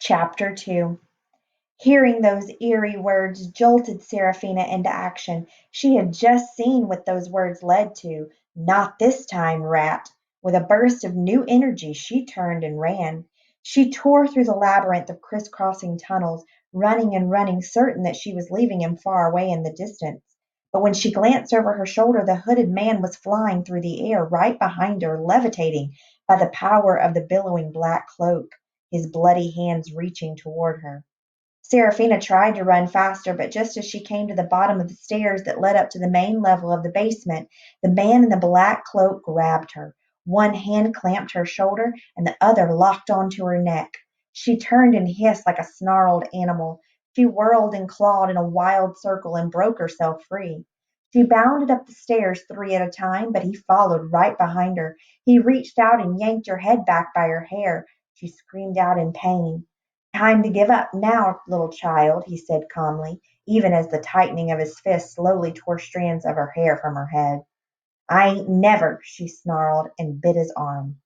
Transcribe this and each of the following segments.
Chapter 2. Hearing those eerie words jolted Seraphina into action. She had just seen what those words led to. Not this time, rat. With a burst of new energy, she turned and ran. She tore through the labyrinth of crisscrossing tunnels, running and running, certain that she was leaving him far away in the distance. But when she glanced over her shoulder, the hooded man was flying through the air right behind her, levitating by the power of the billowing black cloak, his bloody hands reaching toward her. Seraphina tried to run faster, but just as she came to the bottom of the stairs that led up to the main level of the basement, the man in the black cloak grabbed her. One hand clamped her shoulder, and the other locked onto her neck. She turned and hissed like a snarled animal. She whirled and clawed in a wild circle and broke herself free. She bounded up the stairs three at a time, but he followed right behind her. He reached out and yanked her head back by her hair. She screamed out in pain. "Time to give up now, little child," he said calmly, even as the tightening of his fist slowly tore strands of her hair from her head. "I ain't never," she snarled, and bit his arm.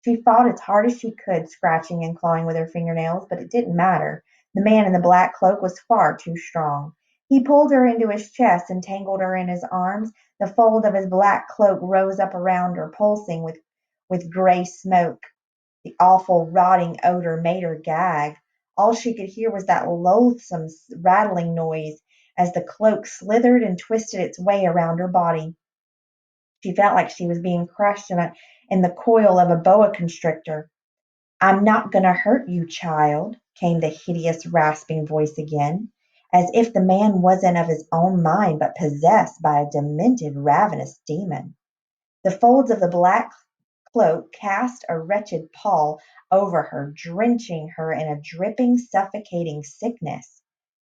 She fought as hard as she could, scratching and clawing with her fingernails, but it didn't matter. The man in the black cloak was far too strong. He pulled her into his chest and tangled her in his arms. The fold of his black cloak rose up around her, pulsing with gray smoke. The awful rotting odor made her gag. All she could hear was that loathsome rattling noise as the cloak slithered and twisted its way around her body. She felt like she was being crushed in the coil of a boa constrictor. "I'm not going to hurt you, child," came the hideous, rasping voice again, as if the man wasn't of his own mind but possessed by a demented, ravenous demon. The folds of the black cloak cast a wretched pall over her, drenching her in a dripping, suffocating sickness.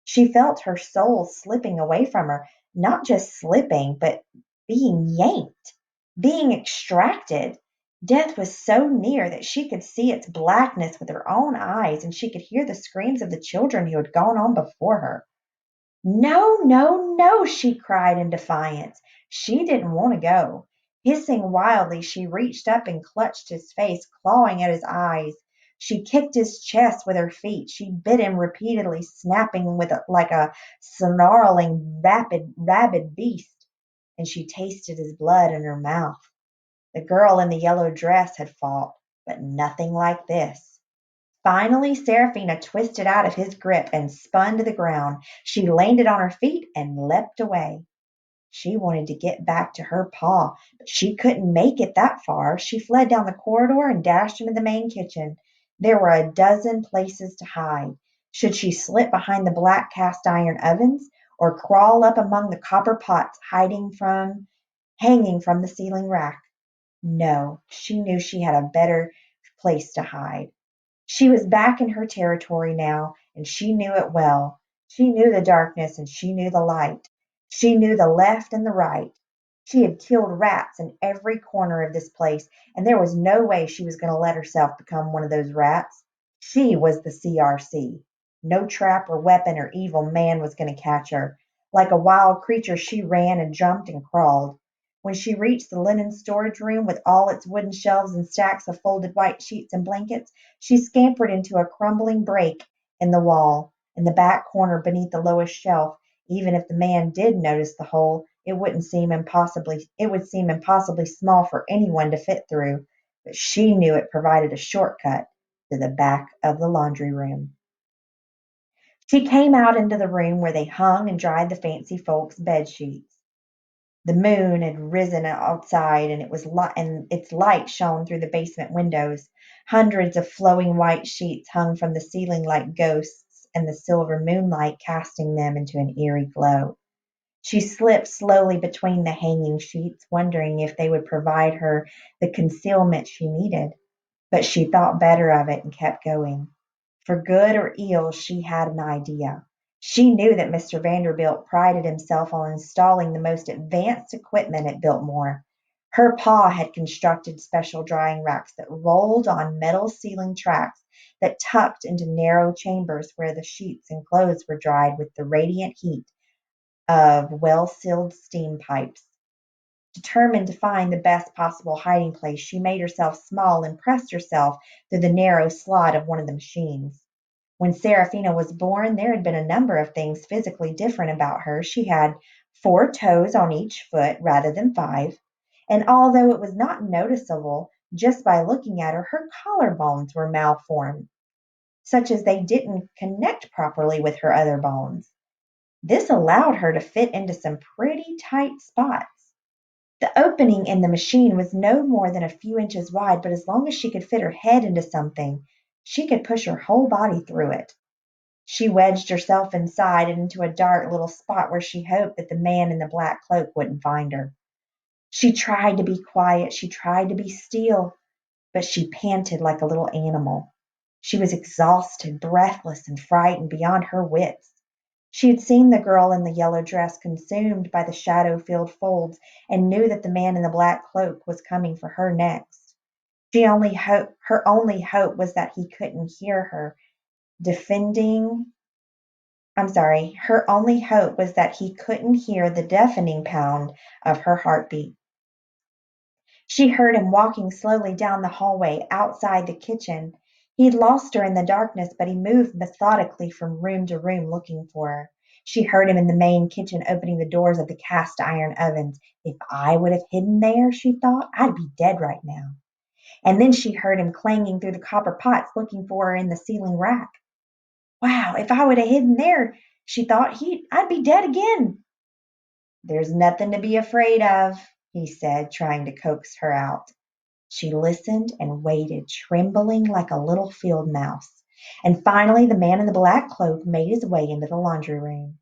She felt her soul slipping away from her, not just slipping, but being yanked, being extracted. Death was so near that she could see its blackness with her own eyes, and she could hear the screams of the children who had gone on before her. "No, no, no!" she cried in defiance. She didn't want to go. Hissing wildly, she reached up and clutched his face, clawing at his eyes. She kicked his chest with her feet. She bit him repeatedly, snapping like a snarling, rabid beast. And she tasted his blood in her mouth. The girl in the yellow dress had fought, but nothing like this. Finally, Seraphina twisted out of his grip and spun to the ground. She landed on her feet and leapt away. She wanted to get back to her paw, but she couldn't make it that far. She fled down the corridor and dashed into the main kitchen. There were a dozen places to hide. Should she slip behind the black cast iron ovens, or crawl up among the copper pots hanging from the ceiling rack? No, she knew she had a better place to hide. She was back in her territory now, and she knew it well. She knew the darkness and she knew the light. She knew the left and the right. She had killed rats in every corner of this place, and there was no way she was going to let herself become one of those rats. She was the CRC. No trap or weapon or evil man was going to catch her. Like a wild creature, she ran and jumped and crawled. When she reached the linen storage room with all its wooden shelves and stacks of folded white sheets and blankets, she scampered into a crumbling break in the wall, in the back corner beneath the lowest shelf. Even if the man did notice the hole, it would seem impossibly small for anyone to fit through, but she knew it provided a shortcut to the back of the laundry room. She came out into the room where they hung and dried the fancy folks' bed sheets. The moon had risen outside, and its light shone through the basement windows. Hundreds of flowing white sheets hung from the ceiling like ghosts, and the silver moonlight casting them into an eerie glow. She slipped slowly between the hanging sheets, wondering if they would provide her the concealment she needed. But she thought better of it and kept going. For good or ill, she had an idea. She knew that Mr. Vanderbilt prided himself on installing the most advanced equipment at Biltmore. Her pa had constructed special drying racks that rolled on metal ceiling tracks that tucked into narrow chambers where the sheets and clothes were dried with the radiant heat of well-sealed steam pipes. Determined to find the best possible hiding place, she made herself small and pressed herself through the narrow slot of one of the machines. When Seraphina was born, there had been a number of things physically different about her. She had 4 toes on each foot rather than 5, and although it was not noticeable just by looking at her, her collarbones were malformed, such as they didn't connect properly with her other bones. This allowed her to fit into some pretty tight spots. The opening in the machine was no more than a few inches wide, but as long as she could fit her head into something, she could push her whole body through it. She wedged herself inside and into a dark little spot where she hoped that the man in the black cloak wouldn't find her. She tried to be quiet, she tried to be still, but she panted like a little animal. She was exhausted, breathless, and frightened beyond her wits. She had seen the girl in the yellow dress consumed by the shadow-filled folds and knew that the man in the black cloak was coming for her next. Her only hope was that he couldn't hear her defending her only hope was that he couldn't hear the deafening pound of her heartbeat. She heard him walking slowly down the hallway outside the kitchen. He'd lost her in the darkness, but he moved methodically from room to room looking for her. She heard him in the main kitchen opening the doors of the cast iron ovens. If I would have hidden there, she thought, I'd be dead right now. And then she heard him clanging through the copper pots looking for her in the ceiling rack. Wow, if I would have hidden there, she thought, I'd be dead again. There's nothing to be afraid of, he said, trying to coax her out. She listened and waited, trembling like a little field mouse. And finally, the man in the black cloak made his way into the laundry room.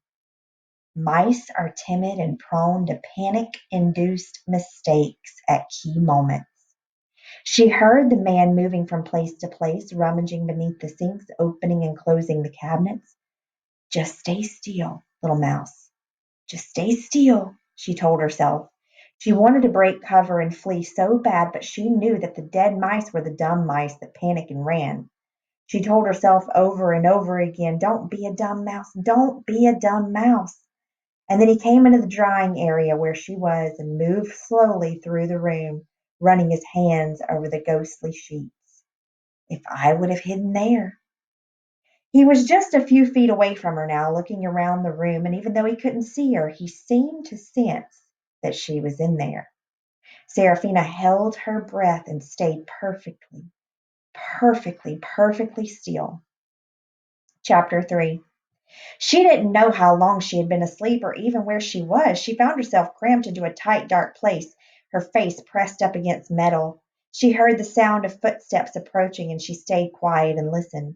Mice are timid and prone to panic-induced mistakes at key moments. She heard the man moving from place to place, rummaging beneath the sinks, opening and closing the cabinets. Just stay still, little mouse. Just stay still, she told herself. She wanted to break cover and flee so bad, but she knew that the dead mice were the dumb mice that panicked and ran. She told herself over and over again, don't be a dumb mouse, don't be a dumb mouse. And then he came into the drying area where she was and moved slowly through the room, running his hands over the ghostly sheets. If I would have hidden there. He was just a few feet away from her now, looking around the room, and even though he couldn't see her, he seemed to sense that she was in there. Serafina held her breath and stayed perfectly still. Chapter 3. She didn't know how long she had been asleep or even where she was. She found herself crammed into a tight, dark place, her face pressed up against metal. She heard the sound of footsteps approaching and she stayed quiet and listened.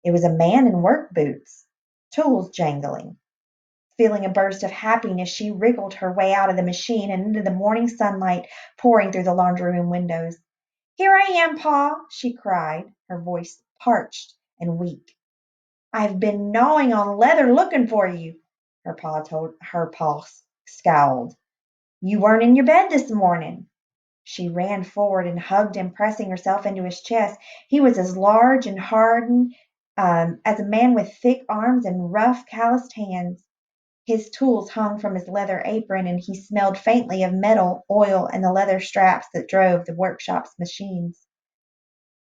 It was a man in work boots, tools jangling. Feeling a burst of happiness, she wriggled her way out of the machine and into the morning sunlight pouring through the laundry room windows. Here I am, Pa, she cried, her voice parched and weak. I've been gnawing on leather looking for you, her pa scowled. You weren't in your bed this morning. She ran forward and hugged him, pressing herself into his chest. He was as large and hardened as a man with thick arms and rough, calloused hands. His tools hung from his leather apron, and he smelled faintly of metal, oil, and the leather straps that drove the workshop's machines.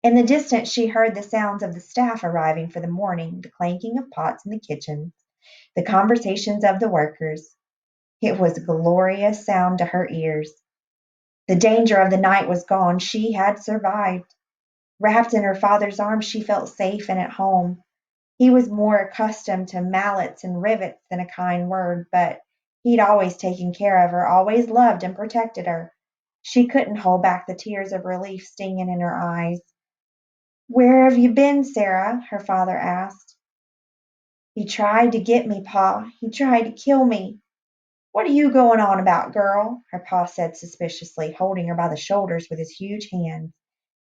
In the distance she heard the sounds of the staff arriving for the morning, the clanking of pots in the kitchen, the conversations of the workers. It was a glorious sound to her ears. The danger of the night was gone. She had survived. Wrapped in her father's arms, she felt safe and at home. He was more accustomed to mallets and rivets than a kind word, but he'd always taken care of her, always loved and protected her. She couldn't hold back the tears of relief stinging in her eyes. Where have you been, Sarah? Her father asked. He tried to get me, Pa. He tried to kill me. What are you going on about, girl? Her pa said suspiciously, holding her by the shoulders with his huge hands.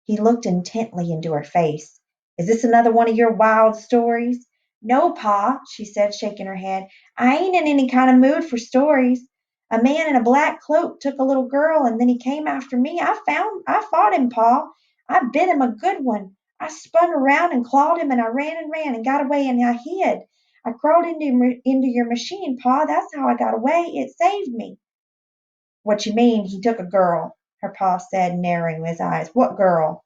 He looked intently into her face. Is this another one of your wild stories? No, Pa, she said, shaking her head. I ain't in any kind of mood for stories. A man in a black cloak took a little girl and then he came after me. I fought him, Pa. I bit him a good one. I spun around and clawed him and I ran and got away and I hid. I crawled into your machine, Pa. That's how I got away. It saved me. What you mean, he took a girl? Her pa said, narrowing his eyes. What girl?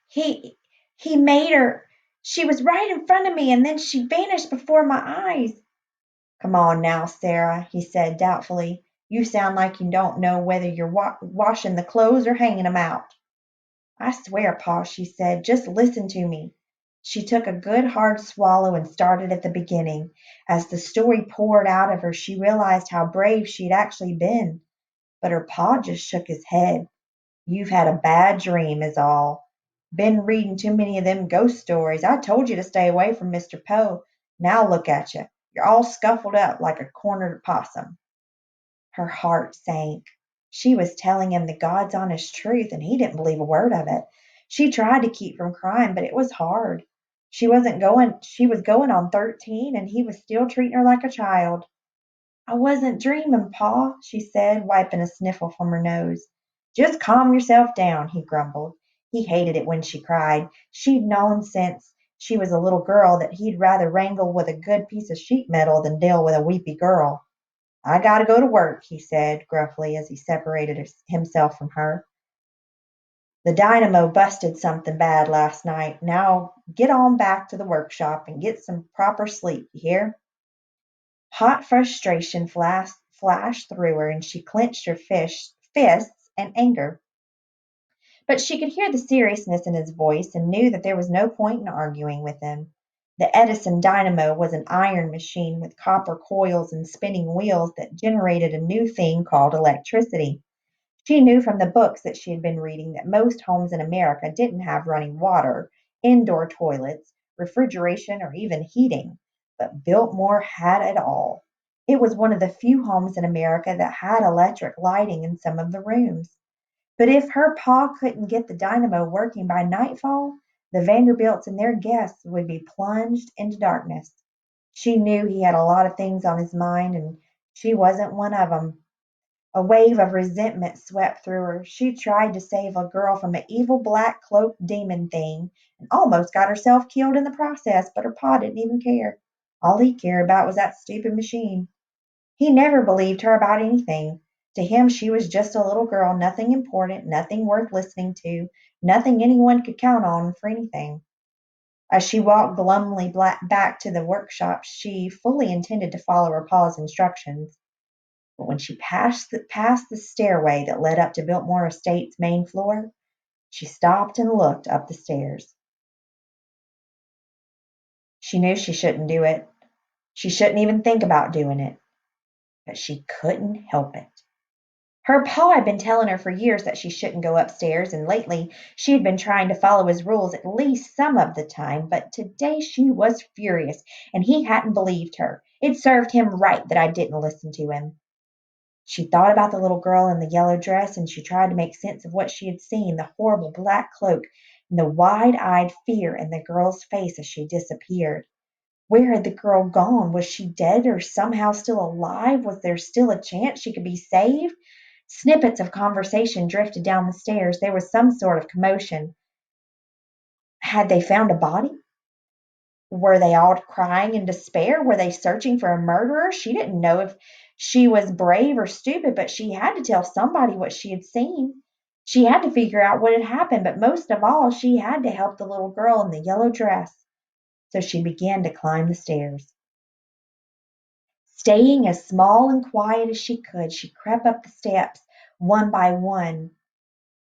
He He made her. She was right in front of me, and then she vanished before my eyes. Come on now, Sarah, he said doubtfully. You sound like you don't know whether you're washing the clothes or hanging 'em out. I swear, Pa, she said, just listen to me. She took a good hard swallow and started at the beginning. As the story poured out of her, she realized how brave she'd actually been. But her pa just shook his head. You've had a bad dream, is all. Been reading too many of them ghost stories. I told you to stay away from Mr. Poe. Now look at you. You're all scuffled up like a cornered possum. Her heart sank. She was telling him the God's honest truth, and he didn't believe a word of it. She tried to keep from crying, but it was hard. She was going on 13, and he was still treating her like a child. I wasn't dreaming, Pa, she said, wiping a sniffle from her nose. Just calm yourself down, he grumbled. He hated it when she cried. She'd known since she was a little girl that he'd rather wrangle with a good piece of sheet metal than deal with a weepy girl. I gotta go to work, he said gruffly as he separated himself from her. The dynamo busted something bad last night. Now get on back to the workshop and get some proper sleep, you hear? Hot frustration flashed through her, and she clenched her fists in anger. But she could hear the seriousness in his voice and knew that there was no point in arguing with him. The Edison dynamo was an iron machine with copper coils and spinning wheels that generated a new thing called electricity. She knew from the books that she had been reading that most homes in America didn't have running water, indoor toilets, refrigeration, or even heating, but Biltmore had it all. It was one of the few homes in America that had electric lighting in some of the rooms. But if her pa couldn't get the dynamo working by nightfall, the Vanderbilts and their guests would be plunged into darkness. She knew he had a lot of things on his mind, and she wasn't one of 'em. A wave of resentment swept through her. She tried to save a girl from an evil black cloaked demon thing and almost got herself killed in the process, but her pa didn't even care. All he cared about was that stupid machine. He never believed her about anything. To him, she was just a little girl, nothing important, nothing worth listening to, nothing anyone could count on for anything. As she walked glumly back to the workshop, she fully intended to follow her pa's instructions. But when she passed the stairway that led up to Biltmore Estate's main floor, she stopped and looked up the stairs. She knew she shouldn't do it. She shouldn't even think about doing it. But she couldn't help it. Her pa had been telling her for years that she shouldn't go upstairs, and lately she had been trying to follow his rules at least some of the time, but today she was furious, and he hadn't believed her. It served him right that I didn't listen to him. She thought about the little girl in the yellow dress, and she tried to make sense of what she had seen, the horrible black cloak, and the wide-eyed fear in the girl's face as she disappeared. Where had the girl gone? Was she dead or somehow still alive? Was there still a chance she could be saved? Snippets of conversation drifted down the stairs. There was some sort of commotion. Had they found a body? Were they all crying in despair? Were they searching for a murderer? She didn't know if she was brave or stupid, but she had to tell somebody what she had seen. She had to figure out what had happened, but most of all, she had to help the little girl in the yellow dress. So she began to climb the stairs. Staying as small and quiet as she could, she crept up the steps one by one.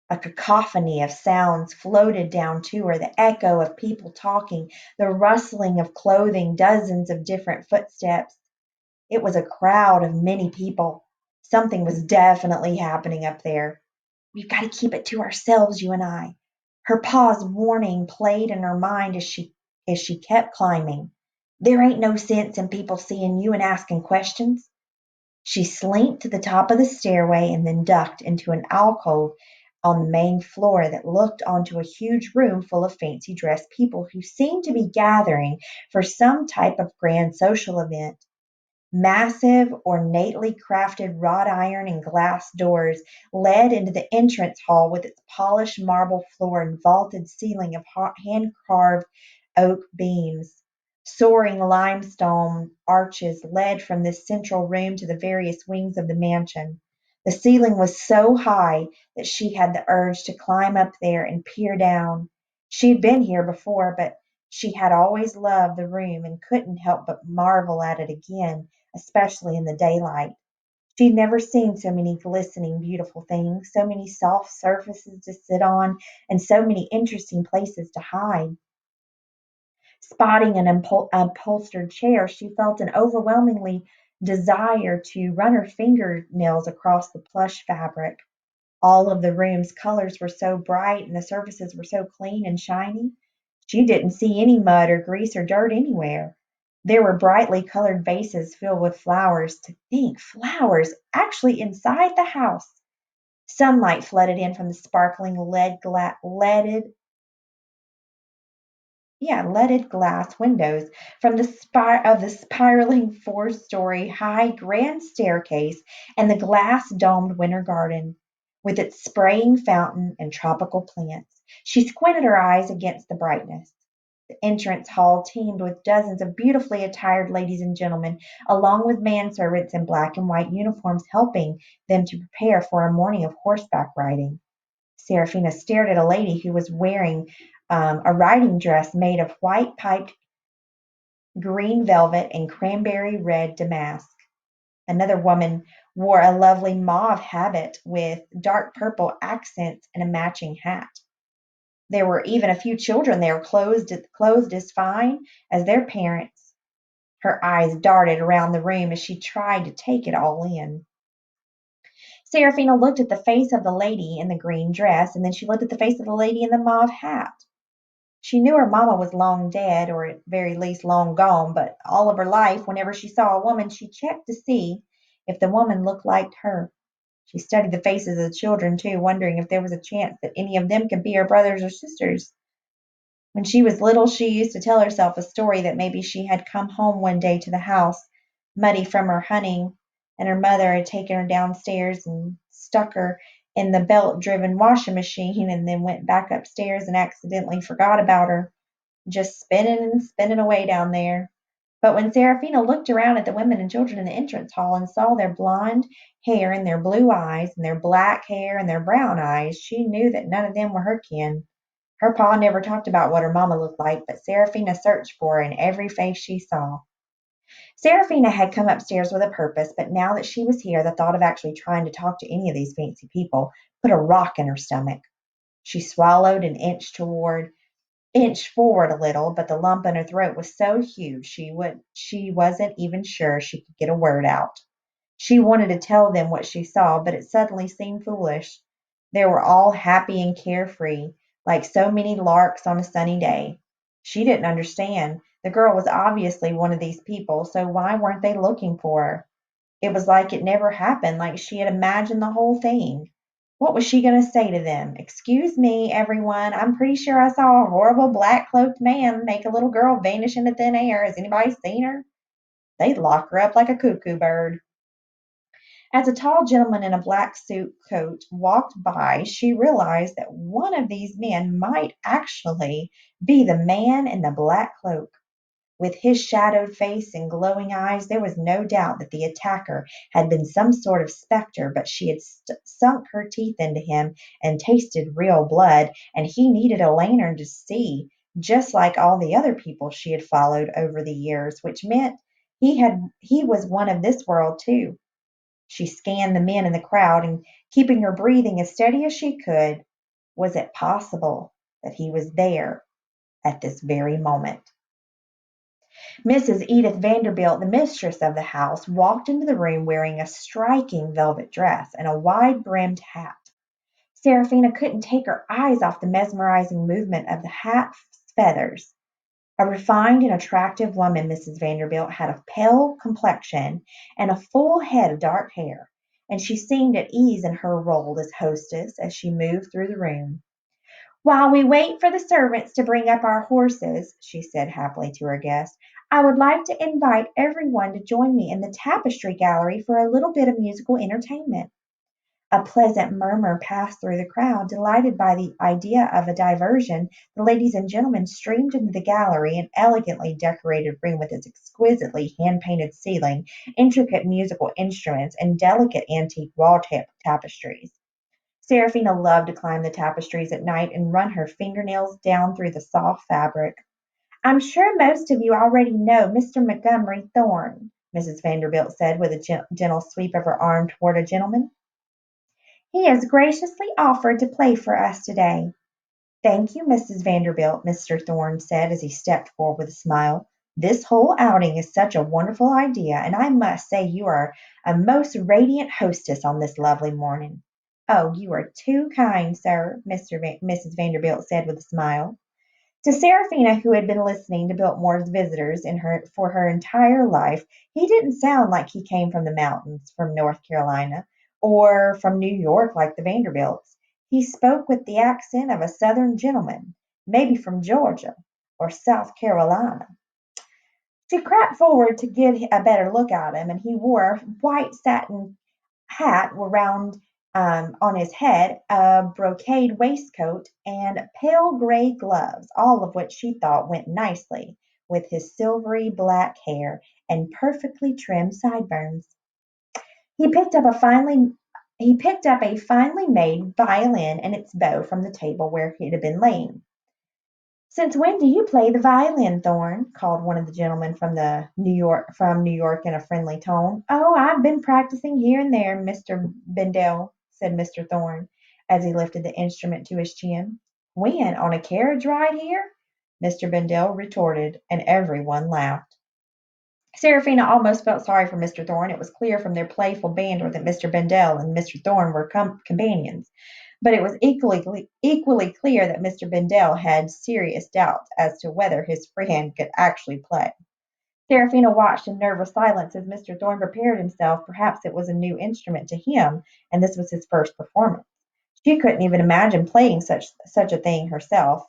A cacophony of sounds floated down to her, the echo of people talking, the rustling of clothing, dozens of different footsteps. It was a crowd of many people. Something was definitely happening up there. We've got to keep it to ourselves, you and I. Her pa's warning played in her mind as she kept climbing. There ain't no sense in people seeing you and asking questions. She slinked to the top of the stairway and then ducked into an alcove on the main floor that looked onto a huge room full of fancy dressed people who seemed to be gathering for some type of grand social event. Massive, ornately crafted wrought iron and glass doors led into the entrance hall with its polished marble floor and vaulted ceiling of hand carved oak beams. Soaring limestone arches led from this central room to the various wings of the mansion. The ceiling was so high that she had the urge to climb up there and peer down. She had been here before, but she had always loved the room and couldn't help but marvel at it again, especially in the daylight. She'd never seen so many glistening, beautiful things, so many soft surfaces to sit on, and so many interesting places to hide. Spotting an upholstered chair, she felt an overwhelmingly desire to run her fingernails across the plush fabric. All of the room's colors were so bright and the surfaces were so clean and shiny. She didn't see any mud or grease or dirt anywhere. There were brightly colored vases filled with flowers. To think, flowers actually inside the house. Sunlight flooded in from the sparkling leaded glass windows from the spire of the spiraling four-story high grand staircase and the glass domed winter garden with its spraying fountain and tropical plants. She squinted her eyes against the brightness. The entrance hall teemed with dozens of beautifully attired ladies and gentlemen, along with manservants in black and white uniforms helping them to prepare for a morning of horseback riding. Seraphina stared at a lady who was wearing a riding dress made of white piped green velvet and cranberry red damask. Another woman wore a lovely mauve habit with dark purple accents and a matching hat. There were even a few children there clothed as fine as their parents. Her eyes darted around the room as she tried to take it all in. Seraphina looked at the face of the lady in the green dress, and then she looked at the face of the lady in the mauve hat. She knew her mamma was long dead, or at very least long gone, but all of her life, whenever she saw a woman, she checked to see if the woman looked like her. She studied the faces of the children, too, wondering if there was a chance that any of them could be her brothers or sisters. When she was little, she used to tell herself a story that maybe she had come home one day to the house, muddy from her hunting, and her mother had taken her downstairs and stuck her in the belt driven washing machine and then went back upstairs and accidentally forgot about her, just spinning and spinning away down there. But when Seraphina looked around at the women and children in the entrance hall and saw their blonde hair and their blue eyes and their black hair and their brown eyes, she knew that none of them were her kin. Her pa never talked about what her mamma looked like, but Seraphina searched for her in every face she saw. Seraphina had come upstairs with a purpose, but now that she was here, the thought of actually trying to talk to any of these fancy people put a rock in her stomach. She swallowed and inched forward a little, but the lump in her throat was so huge she wasn't even sure she could get a word out. She wanted to tell them what she saw, but it suddenly seemed foolish. They were all happy and carefree, like so many larks on a sunny day. She didn't understand. The girl was obviously one of these people, so why weren't they looking for her? It was like it never happened, like she had imagined the whole thing. What was she going to say to them? Excuse me, everyone. I'm pretty sure I saw a horrible black cloaked man make a little girl vanish into thin air. Has anybody seen her? They'd lock her up like a cuckoo bird. As a tall gentleman in a black suit coat walked by, she realized that one of these men might actually be the man in the black cloak. With his shadowed face and glowing eyes, there was no doubt that the attacker had been some sort of specter, but she had sunk her teeth into him and tasted real blood, and he needed a lantern to see, just like all the other people she had followed over the years, which meant he was one of this world too. She scanned the men in the crowd and, keeping her breathing as steady as she could, was it possible that he was there at this very moment? Mrs. Edith Vanderbilt, the mistress of the house, walked into the room wearing a striking velvet dress and a wide brimmed hat. Seraphina couldn't take her eyes off the mesmerizing movement of the hat's feathers. A refined and attractive woman, Mrs. Vanderbilt had a pale complexion and a full head of dark hair, and she seemed at ease in her role as hostess as she moved through the room. "While we wait for the servants to bring up our horses," she said happily to her guests, "I would like to invite everyone to join me in the tapestry gallery for a little bit of musical entertainment." A pleasant murmur passed through the crowd. Delighted by the idea of a diversion, the ladies and gentlemen streamed into the gallery, an elegantly decorated room with its exquisitely hand-painted ceiling, intricate musical instruments, and delicate antique wall tapestries. Seraphina loved to climb the tapestries at night and run her fingernails down through the soft fabric. "I'm sure most of you already know Mr. Montgomery Thorne," Mrs. Vanderbilt said with a gentle sweep of her arm toward a gentleman. "He has graciously offered to play for us today." "Thank you, Mrs. Vanderbilt," Mr. Thorne said as he stepped forward with a smile. "This whole outing is such a wonderful idea, and I must say you are a most radiant hostess on this lovely morning." "Oh, you are too kind, sir," Mrs. Vanderbilt said with a smile. To Seraphina, who had been listening to Biltmore's visitors for her entire life, he didn't sound like he came from the mountains, from North Carolina, or from New York like the Vanderbilts. He spoke with the accent of a Southern gentleman, maybe from Georgia or South Carolina. She crept forward to get a better look at him, and he wore a white satin hat around on his head, a brocade waistcoat, and pale gray gloves, all of which she thought went nicely with his silvery black hair and perfectly trimmed sideburns. He picked up a finely he picked up a finely made violin and its bow from the table where it had been laying. "Since when do you play the violin, Thorne?" called one of the gentlemen from New York in a friendly tone. "Oh, I've been practicing here and there, Mr. Bendel," said Mr. Thorne, as he lifted the instrument to his chin. "When? On a carriage ride here?" Mr. Bendel retorted, and everyone laughed. Seraphina almost felt sorry for Mr. Thorne. It was clear from their playful banter that Mr. Bendel and Mr. Thorne were companions, but it was equally clear that Mr. Bendel had serious doubts as to whether his friend could actually play. Seraphina watched in nervous silence as Mr. Thorne prepared himself. Perhaps it was a new instrument to him, and this was his first performance. She couldn't even imagine playing such a thing herself.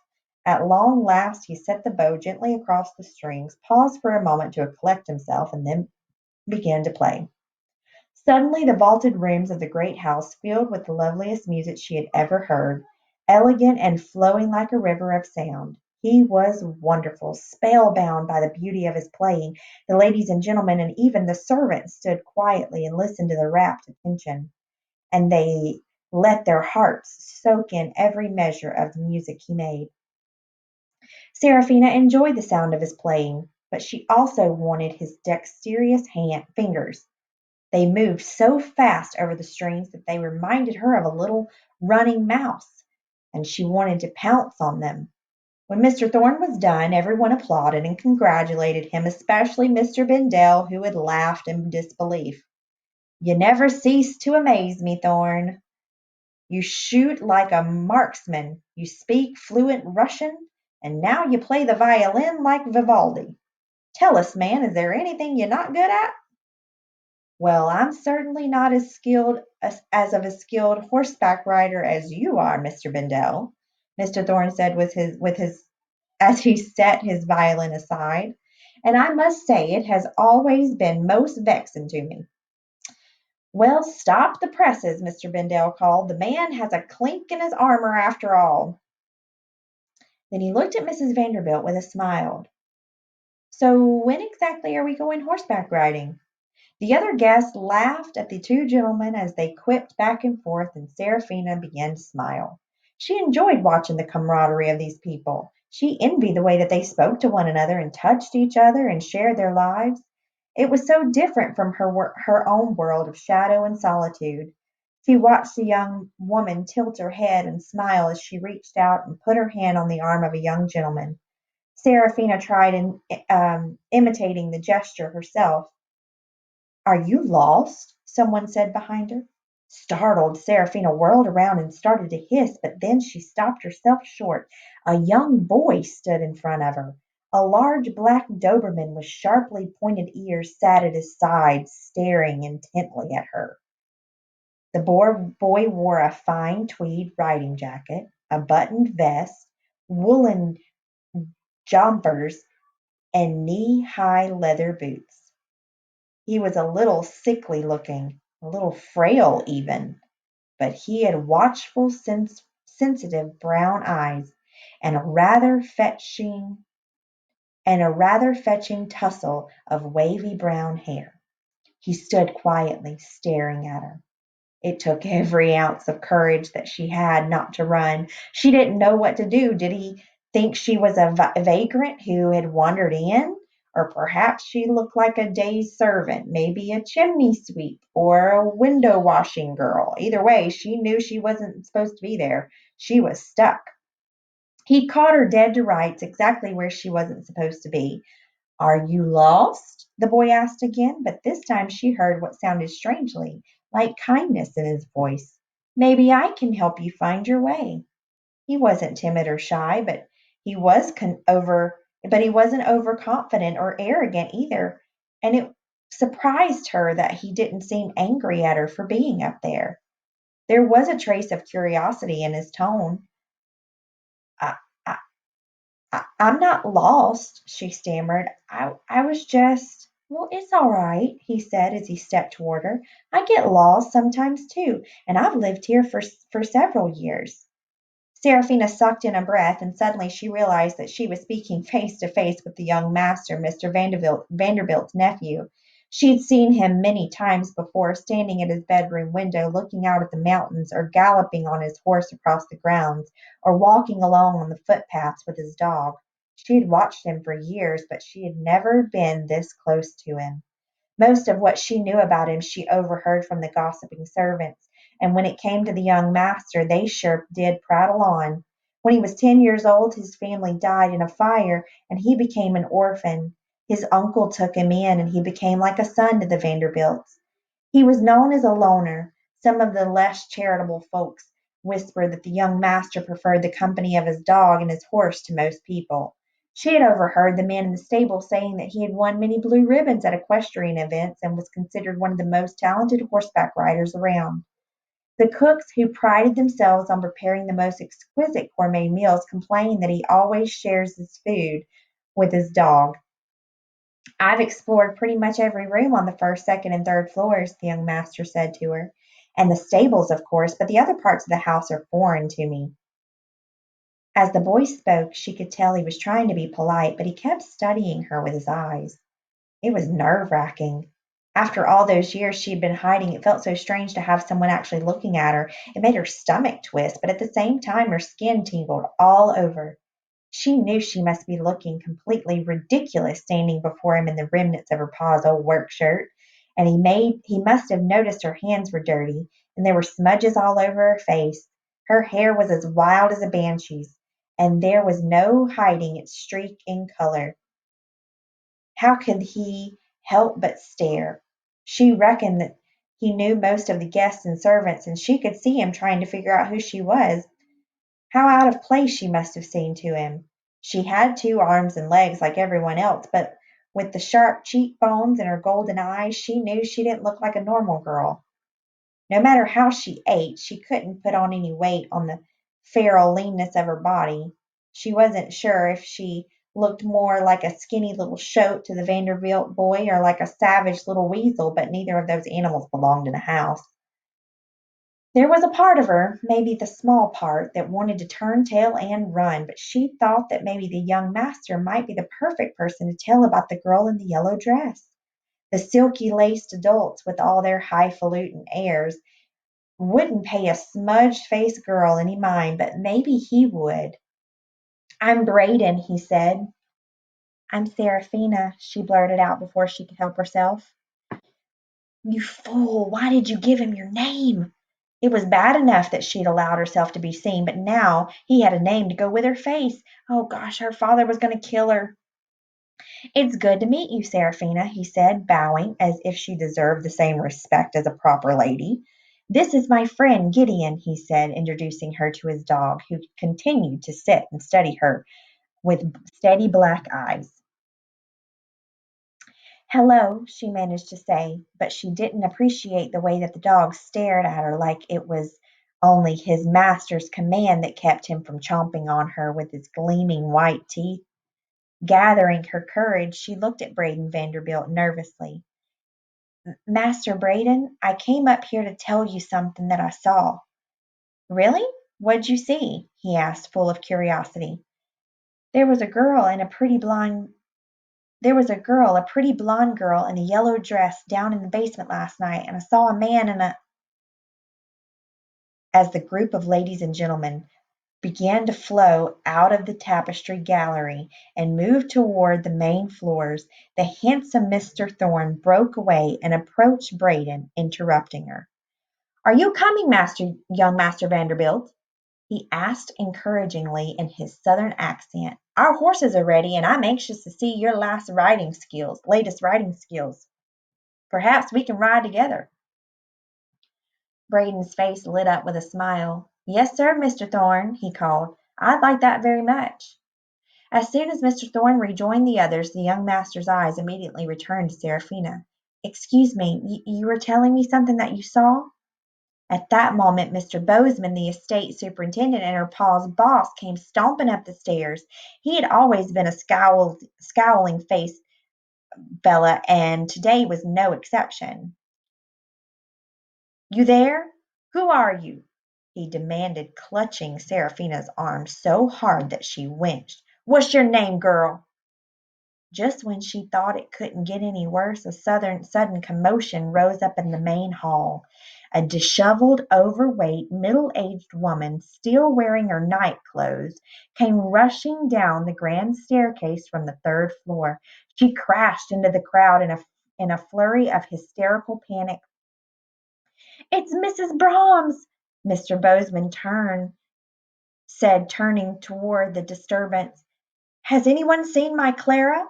At long last he set the bow gently across the strings, paused for a moment to collect himself, and then began to play. Suddenly the vaulted rooms of the great house filled with the loveliest music she had ever heard, elegant and flowing like a river of sound. He was wonderful, spellbound by the beauty of his playing. The ladies and gentlemen and even the servants stood quietly and listened to the rapt attention, and they let their hearts soak in every measure of the music he made. Seraphina enjoyed the sound of his playing, but she also wanted his dexterous fingers. They moved so fast over the strings that they reminded her of a little running mouse, and she wanted to pounce on them. When Mr. Thorne was done, everyone applauded and congratulated him, especially Mr. Bendel, who had laughed in disbelief. "You never cease to amaze me, Thorne. You shoot like a marksman, you speak fluent Russian, and now you play the violin like Vivaldi. Tell us, man, is there anything you're not good at?" "Well, I'm certainly not as of a skilled horseback rider as you are, Mr. Bendel," Mr. Thorne said with his as he set his violin aside, "and I must say it has always been most vexing to me." "Well, stop the presses," Mr. Bendel called. "The man has a clink in his armor after all." Then he looked at Mrs. Vanderbilt with a smile. "So when exactly are we going horseback riding?" The other guests laughed at the two gentlemen as they quipped back and forth, and Seraphina began to smile. She enjoyed watching the camaraderie of these people. She envied the way that they spoke to one another and touched each other and shared their lives. It was so different from her own world of shadow and solitude. She watched the young woman tilt her head and smile as she reached out and put her hand on the arm of a young gentleman. Seraphina tried imitating the gesture herself. "Are you lost?" someone said behind her. Startled, Seraphina whirled around and started to hiss, but then she stopped herself short. A young boy stood in front of her. A large black Doberman with sharply pointed ears sat at his side, staring intently at her. The boy wore a fine tweed riding jacket, a buttoned vest, woolen jumpers, and knee-high leather boots. He was a little sickly looking, a little frail even, but he had watchful, sensitive brown eyes and a rather fetching tussle of wavy brown hair. He stood quietly staring at her. It took every ounce of courage that she had not to run. She didn't know what to do. Did he think she was a vagrant who had wandered in? Or perhaps she looked like a day's servant, maybe a chimney sweep or a window washing girl. Either way, she knew she wasn't supposed to be there. She was stuck. He caught her dead to rights, exactly where she wasn't supposed to be. Are you lost? The boy asked again, but this time she heard what sounded strangely like kindness in his voice. Maybe I can help you find your way. He wasn't timid or shy, he was he wasn't overconfident or arrogant either. And it surprised her that he didn't seem angry at her for being up there. There was a trace of curiosity in his tone. I, I, I'm not lost, she stammered. I was just. Well, it's all right, he said as he stepped toward her. I get lost sometimes too, and I've lived here for several years. Seraphina sucked in a breath, and suddenly she realized that she was speaking face to face with the young master, Mr. Vanderbilt's nephew. She had seen him many times before, standing at his bedroom window, looking out at the mountains, or galloping on his horse across the grounds, or walking along on the footpaths with his dog. She had watched him for years, but she had never been this close to him. Most of what she knew about him she overheard from the gossiping servants, and when it came to the young master, they sure did prattle on. When he was 10 years old, his family died in a fire, and he became an orphan. His uncle took him in, and he became like a son to the Vanderbilts. He was known as a loner. Some of the less charitable folks whispered that the young master preferred the company of his dog and his horse to most people. She had overheard the men in the stable saying that he had won many blue ribbons at equestrian events and was considered one of the most talented horseback riders around. The cooks, who prided themselves on preparing the most exquisite gourmet meals, complained that he always shares his food with his dog. I've explored pretty much every room on the first, second, and third floors, the young master said to her. And the stables, of course, but the other parts of the house are foreign to me. As the boy spoke, she could tell he was trying to be polite, but he kept studying her with his eyes. It was nerve wracking. After all those years she had been hiding, it felt so strange to have someone actually looking at her. It made her stomach twist, but at the same time her skin tingled all over. She knew she must be looking completely ridiculous standing before him in the remnants of her pa's old work shirt, and he must have noticed her hands were dirty, and there were smudges all over her face. Her hair was as wild as a banshee's, and there was no hiding its streak in color. How could he help but stare? She reckoned that he knew most of the guests and servants, and she could see him trying to figure out who she was. How out of place she must have seemed to him. She had 2 arms and legs like everyone else, but with the sharp cheekbones and her golden eyes, she knew she didn't look like a normal girl. No matter how she ate, she couldn't put on any weight on the feral leanness of her body. She wasn't sure if she looked more like a skinny little shoat to the Vanderbilt boy or like a savage little weasel, but neither of those animals belonged in a house. There was a part of her, maybe the small part, that wanted to turn tail and run, but she thought that maybe the young master might be the perfect person to tell about the girl in the yellow dress. The silky laced adults, with all their highfalutin airs, wouldn't pay a smudged faced girl any mind, but maybe he would. I'm Braden, he said. I'm Seraphina, she blurted out before she could help herself. You fool, why did you give him your name? It was bad enough that she'd allowed herself to be seen, but now he had a name to go with her face. Oh gosh, her father was going to kill her. It's good to meet you, Seraphina, he said, bowing as if she deserved the same respect as a proper lady. This is my friend Gideon, he said, introducing her to his dog, who continued to sit and study her with steady black eyes. "Hello," she managed to say, but she didn't appreciate the way that the dog stared at her like it was only his master's command that kept him from chomping on her with his gleaming white teeth. Gathering her courage, she looked at Braden Vanderbilt nervously. "Master Braden, I came up here to tell you something that I saw." "Really? What'd you see?" he asked, full of curiosity. "There was a girl and a pretty blonde There was a girl, a pretty blonde girl in a yellow dress down in the basement last night, and I saw a man in a as the group of ladies and gentlemen began to flow out of the tapestry gallery and move toward the main floors, the handsome Mr. Thorne broke away and approached Braden, interrupting her. Are you coming, young Master Vanderbilt? He asked encouragingly in his southern accent. Our horses are ready, and I'm anxious to see your latest riding skills. Perhaps we can ride together. Braden's face lit up with a smile. Yes, sir, Mr. Thorne, he called. I'd like that very much. As soon as Mr. Thorne rejoined the others, the young master's eyes immediately returned to Seraphina. Excuse me, you were telling me something that you saw? At that moment Mr. Bozeman, the estate superintendent, and her pa's boss came stomping up the stairs. He had always been a scowling faced fella, and today was no exception. You there? Who are you? He demanded, clutching Seraphina's arm so hard that she winced. What's your name, girl? Just when she thought it couldn't get any worse, a sudden commotion rose up in the main hall. A disheveled, overweight, middle-aged woman, still wearing her night clothes, came rushing down the grand staircase from the third floor. She crashed into the crowd in a flurry of hysterical panic. It's Mrs. Brahms! Mr. Bozeman said, turning toward the disturbance. Has anyone seen my Clara?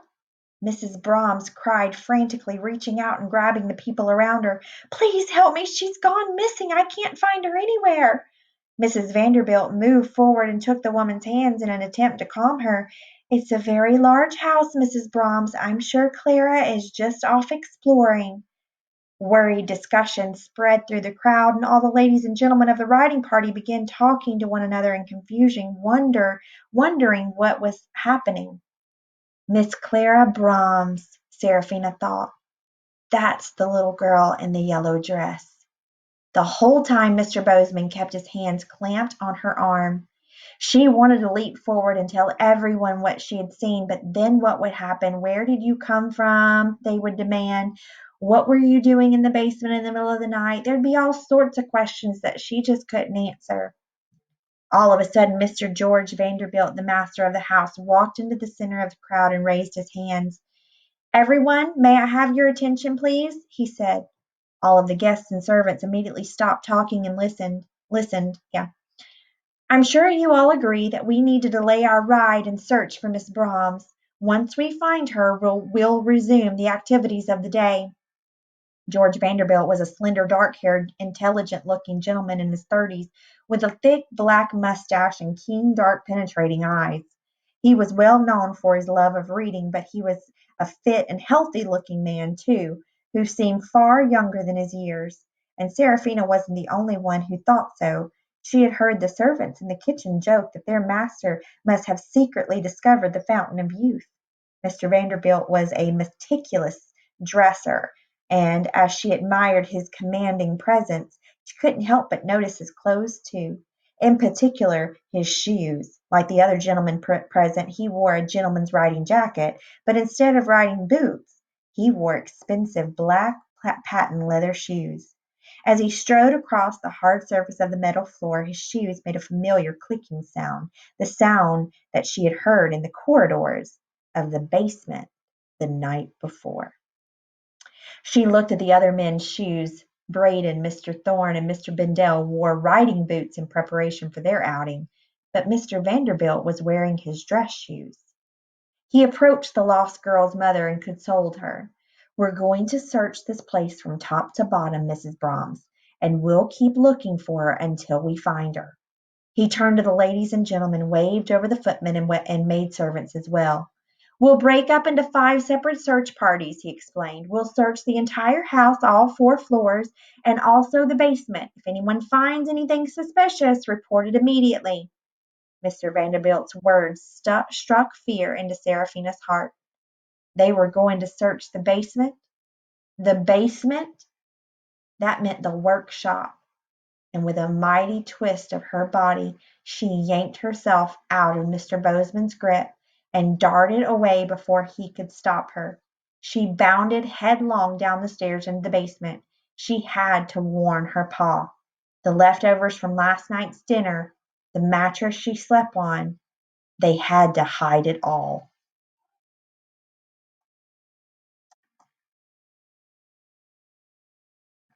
Mrs. Brahms cried frantically, reaching out and grabbing the people around her. Please help me. She's gone missing. I can't find her anywhere. Mrs. Vanderbilt moved forward and took the woman's hands in an attempt to calm her. It's a very large house, Mrs. Brahms. I'm sure Clara is just off exploring. Worried discussion spread through the crowd, and all the ladies and gentlemen of the riding party began talking to one another in confusion, wondering what was happening. Miss Clara Brahms, Seraphina thought. That's the little girl in the yellow dress. The whole time Mr. Bozeman kept his hands clamped on her arm. She wanted to leap forward and tell everyone what she had seen, but then what would happen? Where did you come from? They would demand. What were you doing in the basement in the middle of the night? There'd be all sorts of questions that she just couldn't answer. All of a sudden, Mr. George Vanderbilt, the master of the house, walked into the center of the crowd and raised his hands. Everyone, may I have your attention, please? He said. All of the guests and servants immediately stopped talking and listened. I'm sure you all agree that we need to delay our ride and search for Miss Brahms. Once we find her, we'll resume the activities of the day. George Vanderbilt was a slender, dark-haired, intelligent-looking gentleman in his 30s, with a thick black mustache and keen, dark, penetrating eyes. He was well known for his love of reading, but he was a fit and healthy-looking man, too, who seemed far younger than his years. And Seraphina wasn't the only one who thought so. She had heard the servants in the kitchen joke that their master must have secretly discovered the fountain of youth. Mr. Vanderbilt was a meticulous dresser, and as she admired his commanding presence, she couldn't help but notice his clothes too. In particular, his shoes. Like the other gentlemen present, he wore a gentleman's riding jacket, but instead of riding boots, he wore expensive black patent leather shoes. As he strode across the hard surface of the metal floor, his shoes made a familiar clicking sound, the sound that she had heard in the corridors of the basement the night before. She looked at the other men's shoes. Braden, Mr. Thorne, and Mr. Bendel wore riding boots in preparation for their outing, but Mr. Vanderbilt was wearing his dress shoes. He approached the lost girl's mother and consoled her. We're going to search this place from top to bottom, Mrs. Brahms, and we'll keep looking for her until we find her. He turned to the ladies and gentlemen, waved over the footmen and maidservants as well. We'll break up into 5 separate search parties, he explained. We'll search the entire house, all 4 floors, and also the basement. If anyone finds anything suspicious, report it immediately. Mr. Vanderbilt's words struck fear into Seraphina's heart. They were going to search the basement? The basement? That meant the workshop. And with a mighty twist of her body, she yanked herself out of Mr. Bozeman's grip and darted away before he could stop her. She bounded headlong down the stairs into the basement. She had to warn her pa. The leftovers from last night's dinner, the mattress she slept on, they had to hide it all.